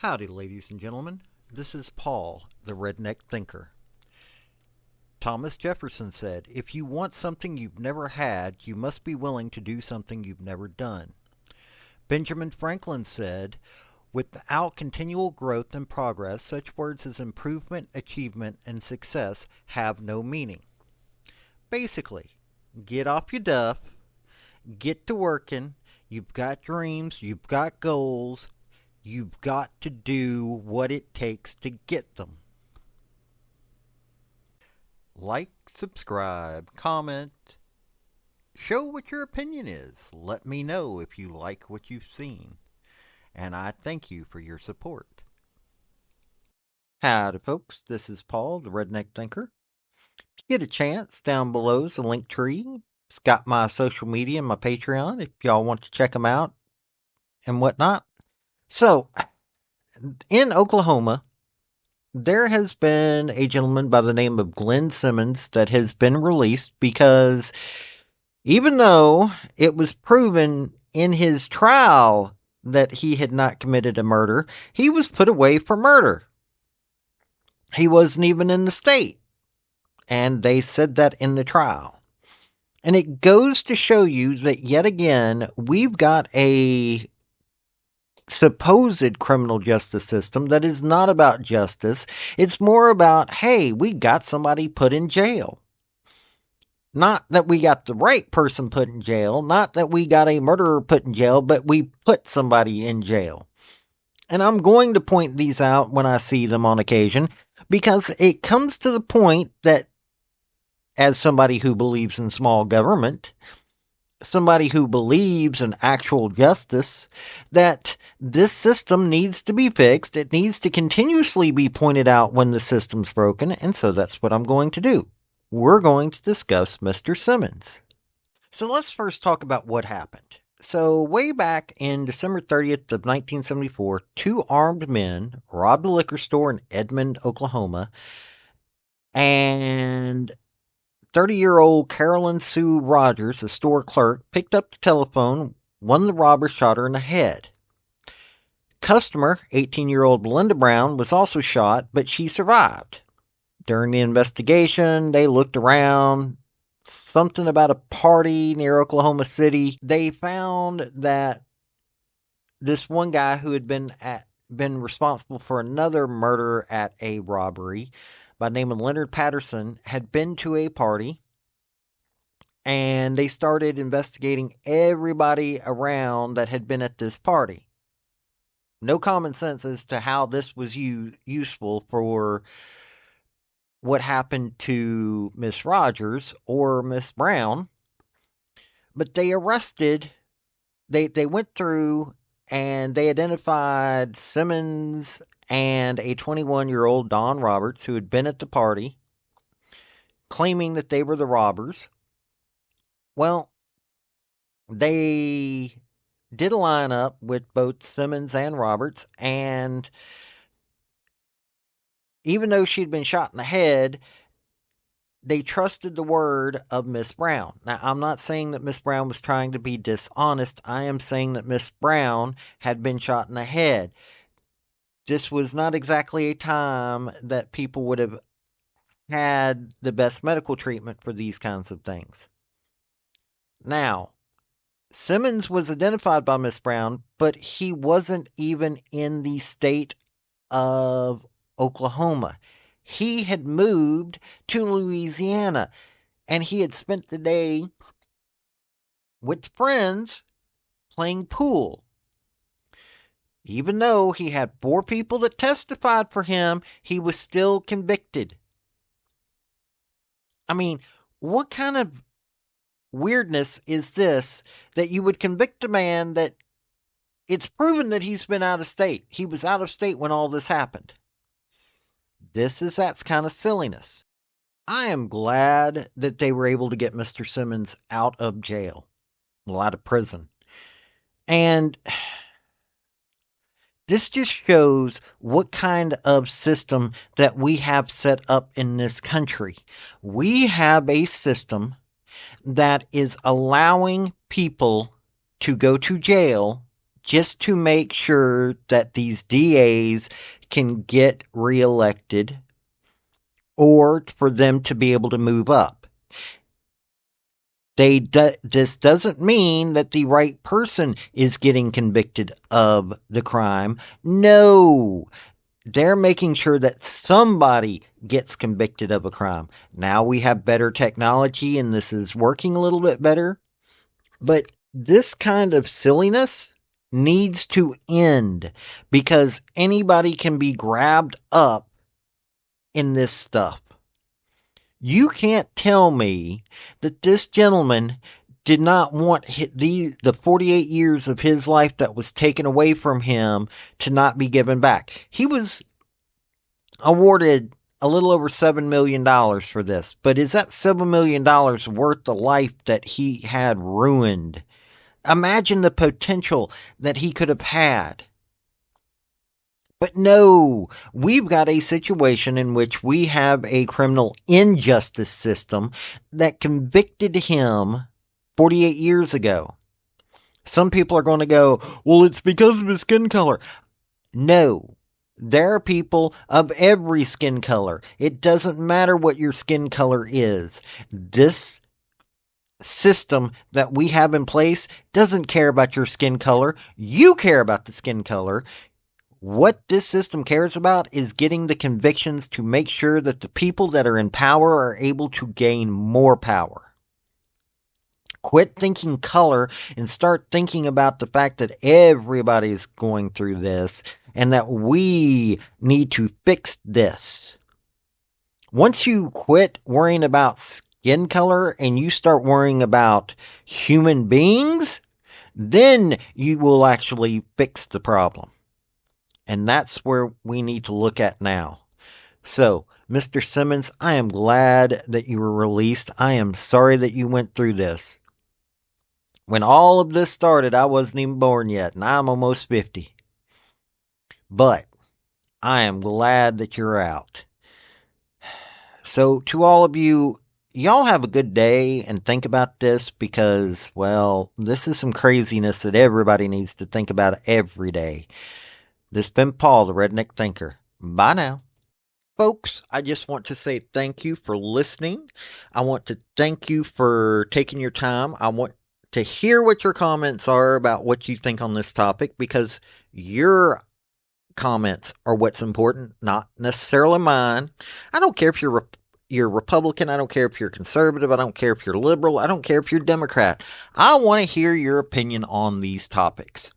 Howdy, ladies and gentlemen. This is Paul, the Redneck Thinker. Thomas Jefferson said, "If you want something you've never had, you must be willing to do something you've never done." Benjamin Franklin said, "Without continual growth and progress, such words as improvement, achievement, and success have no meaning." Basically, get off your duff, get to working, you've got dreams, you've got goals, you've got to do what it takes to get them. Like, subscribe, comment, show what your opinion is. Let me know if you like what you've seen. And I thank you for your support. Howdy, folks. This is Paul, the Redneck Thinker. Get a chance, down below is a link tree. It's got my social media and my Patreon if y'all want to check them out and whatnot. So, in Oklahoma, there has been a gentleman by the name of Glynn Simmons that has been released because even though it was proven in his trial that he had not committed a murder, he was put away for murder. He wasn't even in the state, and they said that in the trial. And it goes to show you that yet again, we've got a supposed criminal justice system that is not about justice. It's more about, hey, we got somebody put in jail. Not that we got the right person put in jail, not that we got a murderer put in jail, but we put somebody in jail. And I'm going to point these out when I see them on occasion, because it comes to the point that, as somebody who believes in small government, somebody who believes in actual justice, that this system needs to be fixed. It needs to continuously be pointed out when the system's broken, and so that's what I'm going to do. We're going to discuss Mr. Simmons. So let's first talk about what happened. So way back in December 30th of 1974, two armed men robbed a liquor store in Edmond, Oklahoma, and 30-year-old Carolyn Sue Rogers, a store clerk, picked up the telephone when the robber shot her in the head. Customer, 18-year-old Belinda Brown, was also shot, but she survived. During the investigation, they looked around, something about a party near Oklahoma City. They found that this one guy who had been responsible for another murder at a robbery by the name of Leonard Patterson had been to a party, and they started investigating everybody around that had been at this party. No common sense as to how this was useful for what happened to Miss Rogers or Miss Brown, but they went through and they identified Simmons and a 21-year-old Don Roberts who had been at the party, claiming that they were the robbers. Well, they did a lineup with both Simmons and Roberts, and even though she'd been shot in the head, they trusted the word of Miss Brown. Now, I'm not saying that Miss Brown was trying to be dishonest. I am saying that Miss Brown had been shot in the head. This was not exactly a time that people would have had the best medical treatment for these kinds of things. Now, Simmons was identified by Miss Brown, but he wasn't even in the state of Oklahoma. He had moved to Louisiana, and he had spent the day with friends playing pool. Even though he had 4 people that testified for him, he was still convicted. I mean, what kind of weirdness is this that you would convict a man that it's proven that he's been out of state? He was out of state when all this happened. That's kind of silliness. I am glad that they were able to get Mr. Simmons out of jail, out of prison. And this just shows what kind of system that we have set up in this country. We have a system that is allowing people to go to jail just to make sure that these DAs can get reelected or for them to be able to move up. This doesn't mean that the right person is getting convicted of the crime. No, they're making sure that somebody gets convicted of a crime. Now we have better technology and this is working a little bit better. But this kind of silliness needs to end because anybody can be grabbed up in this stuff. You can't tell me that this gentleman did not want the 48 years of his life that was taken away from him to not be given back. He was awarded a little over $7 million for this, but is that $7 million worth the life that he had ruined? Imagine the potential that he could have had. But no, we've got a situation in which we have a criminal injustice system that convicted him 48 years ago. Some people are going to go, well, it's because of his skin color. No, there are people of every skin color. It doesn't matter what your skin color is. This system that we have in place doesn't care about your skin color. You care about the skin color. What this system cares about is getting the convictions to make sure that the people that are in power are able to gain more power. Quit thinking color and start thinking about the fact that everybody is going through this and that we need to fix this. Once you quit worrying about skin color and you start worrying about human beings, then you will actually fix the problem. And that's where we need to look at now. So, Mr. Simmons, I am glad that you were released. I am sorry that you went through this. When all of this started, I wasn't even born yet, and I'm almost 50. But I am glad that you're out. So, to all of you, y'all have a good day and think about this because, well, this is some craziness that everybody needs to think about every day. This has been Paul, the Redneck Thinker. Bye now. Folks, I just want to say thank you for listening. I want to thank you for taking your time. I want to hear what your comments are about what you think on this topic because your comments are what's important, not necessarily mine. I don't care if you're Republican. I don't care if you're conservative. I don't care if you're liberal. I don't care if you're Democrat. I want to hear your opinion on these topics.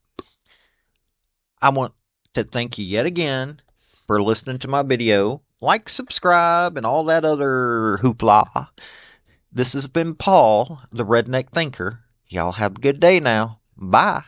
I want to thank you yet again for listening to my video. Like, subscribe, and all that other hoopla. This has been Paul, the Redneck Thinker. Y'all have a good day now. Bye.